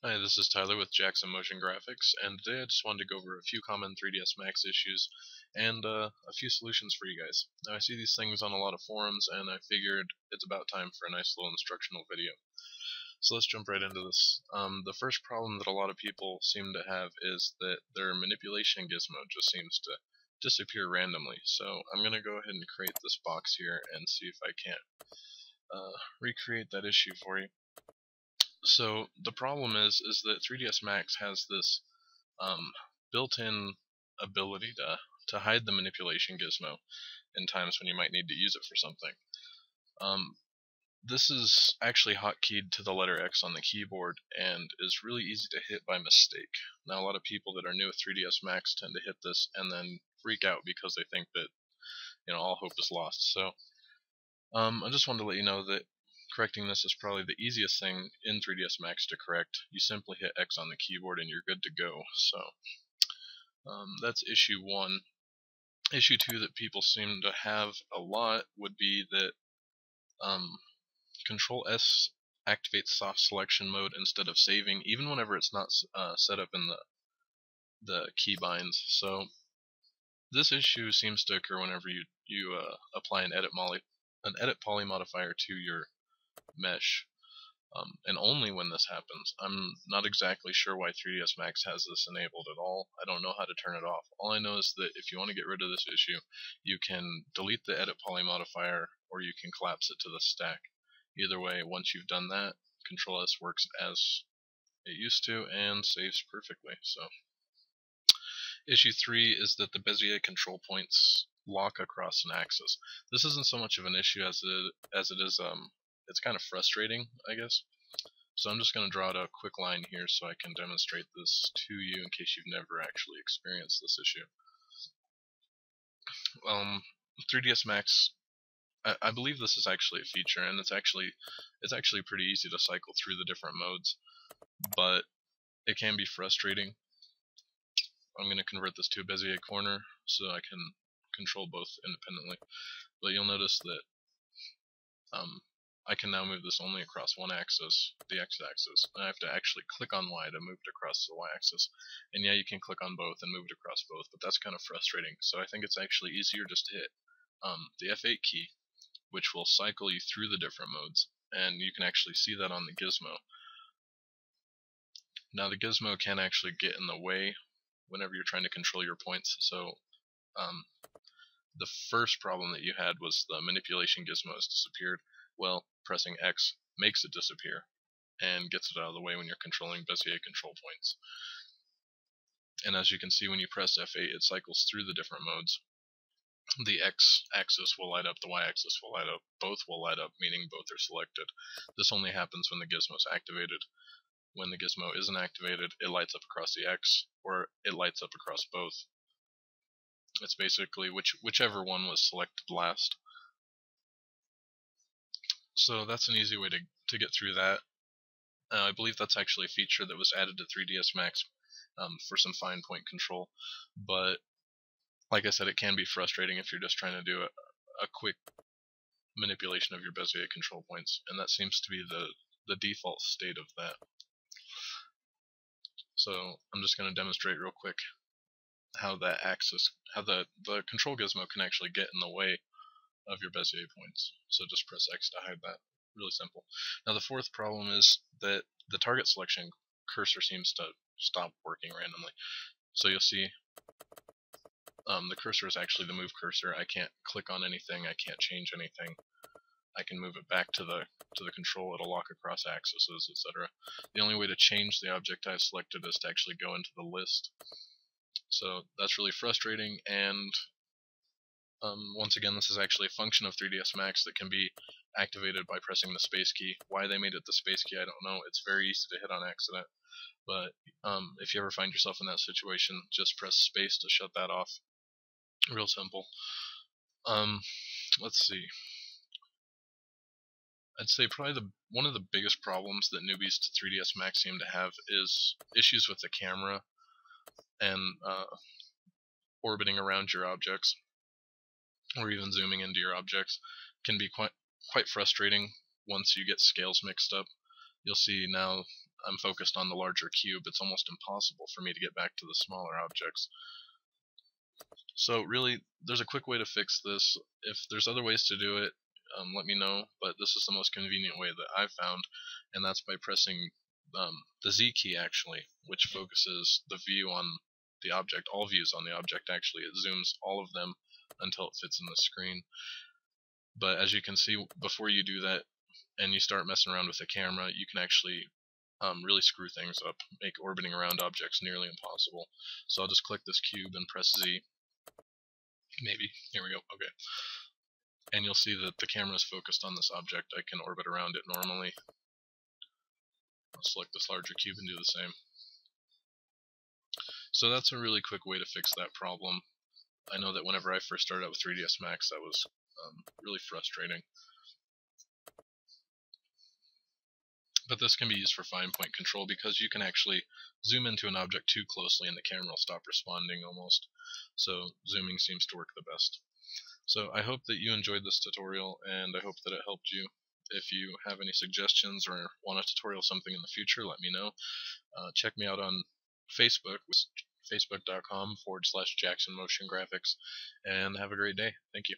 Hi, this is Tyler with Jackson Motion Graphics, and today I just wanted to go over a few common 3ds Max issues and a few solutions for you guys. Now, I see these things on a lot of forums, and I figured it's about time for a nice little instructional video. So let's jump right into this. The first problem that a lot of people seem to have is that their manipulation gizmo just seems to disappear randomly. So I'm going to go ahead and create this box here and see if I can't recreate that issue for you. So the problem is that 3ds Max has this built-in ability to hide the manipulation gizmo in times when you might need to use it for something. This is actually hotkeyed to the letter X on the keyboard and is really easy to hit by mistake. Now, a lot of people that are new with 3ds Max tend to hit this and then freak out because they think that all hope is lost. So I just wanted to let you know that correcting this is probably the easiest thing in 3ds Max to correct. You simply hit X on the keyboard and you're good to go. So that's issue 1. Issue 2 that people seem to have a lot would be that Control S activates soft selection mode instead of saving, even whenever it's not set up in the keybinds. So this issue seems to occur whenever you apply an edit poly modifier to your mesh. And only when this happens. I'm not exactly sure why 3ds Max has this enabled at all. I don't know how to turn it off. All I know is that if you want to get rid of this issue, you can delete the edit poly modifier or you can collapse it to the stack. Either way, once you've done that, Control S works as it used to and saves perfectly. So issue 3 is that the Bezier control points lock across an axis. This isn't so much of an issue as it is it's kind of frustrating, I guess. So I'm just going to draw out a quick line here so I can demonstrate this to you in case you've never actually experienced this issue. 3ds Max, I believe this is actually a feature, and it's actually pretty easy to cycle through the different modes, but it can be frustrating. I'm going to convert this to a Bezier corner so I can control both independently, but you'll notice that I can now move this only across one axis, the x-axis, and I have to actually click on Y to move it across the y-axis. And yeah, you can click on both and move it across both, but that's kind of frustrating. So I think it's actually easier just to hit the F8 key, which will cycle you through the different modes, and you can actually see that on the gizmo. Now the gizmo can actually get in the way whenever you're trying to control your points, so the first problem that you had was the manipulation gizmo has disappeared. Well, pressing X makes it disappear and gets it out of the way when you're controlling Bezier control points. And as you can see, when you press F8, it cycles through the different modes. The X-axis will light up, the Y-axis will light up, both will light up, meaning both are selected. This only happens when the gizmo is activated. When the gizmo isn't activated, it lights up across the X, or it lights up across both. It's basically whichever one was selected last. So that's an easy way to get through that. I believe that's actually a feature that was added to 3ds Max for some fine point control, but like I said, it can be frustrating if you're just trying to do a quick manipulation of your Bezier control points, and that seems to be the default state of that. So I'm just going to demonstrate real quick how that axis, how the control gizmo can actually get in the way of your Bezier points. So just press X to hide that. Really simple. Now the fourth problem is that the target selection cursor seems to stop working randomly. So you'll see the cursor is actually the move cursor. I can't click on anything, I can't change anything. I can move it back to the control, it'll lock across axes, etc. The only way to change the object I've selected is to actually go into the list. So that's really frustrating, and once again, this is actually a function of 3ds Max that can be activated by pressing the space key. Why they made it the space key, I don't know. It's very easy to hit on accident. But if you ever find yourself in that situation, just press space to shut that off. Real simple. Let's see. I'd say probably one of the biggest problems that newbies to 3ds Max seem to have is issues with the camera and orbiting around your objects, or even zooming into your objects. Can be quite frustrating once you get scales mixed up. You'll see now I'm focused on the larger cube, it's almost impossible for me to get back to the smaller objects. So really, there's a quick way to fix this. If there's other ways to do it, let me know, but this is the most convenient way that I've found, and that's by pressing the Z key actually, which focuses the view on the object, all views on the object actually. It zooms all of them until it fits in the screen. But as you can see, before you do that and you start messing around with the camera, you can actually really screw things up, make orbiting around objects nearly impossible. So I'll just click this cube and press Z. Maybe. Here we go. Okay. And you'll see that the camera is focused on this object. I can orbit around it normally. I'll select this larger cube and do the same. So that's a really quick way to fix that problem. I know that whenever I first started out with 3ds Max, that was really frustrating. But this can be used for fine point control because you can actually zoom into an object too closely and the camera will stop responding almost. So zooming seems to work the best. So I hope that you enjoyed this tutorial, and I hope that it helped you. If you have any suggestions or want a tutorial something in the future, let me know. Check me out on Facebook, facebook.com/Jackson Motion Graphics, and have a great day. Thank you.